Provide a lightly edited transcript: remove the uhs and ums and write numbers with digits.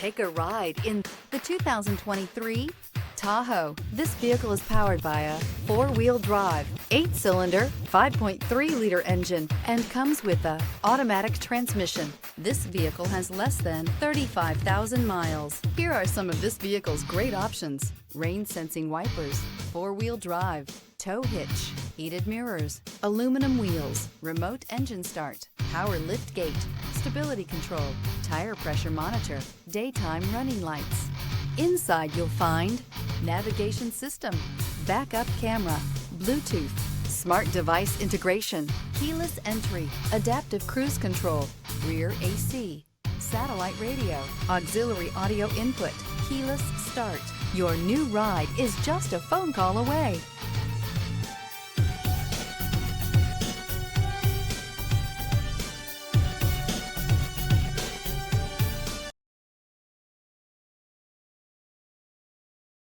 Take a ride in the 2023 Tahoe. This vehicle is powered by a 4-wheel drive, 8-cylinder, 5.3-liter engine and comes with a automatic transmission. This vehicle has less than 35,000 miles. Here are some of this vehicle's great options: rain-sensing wipers, 4-wheel drive, tow hitch, heated mirrors, aluminum wheels, remote engine start, power lift gate, stability control, tire pressure monitor, daytime running lights. Inside you'll find navigation system, backup camera, Bluetooth, smart device integration, keyless entry, adaptive cruise control, rear AC, satellite radio, auxiliary audio input, keyless start. Your new ride is just a phone call away.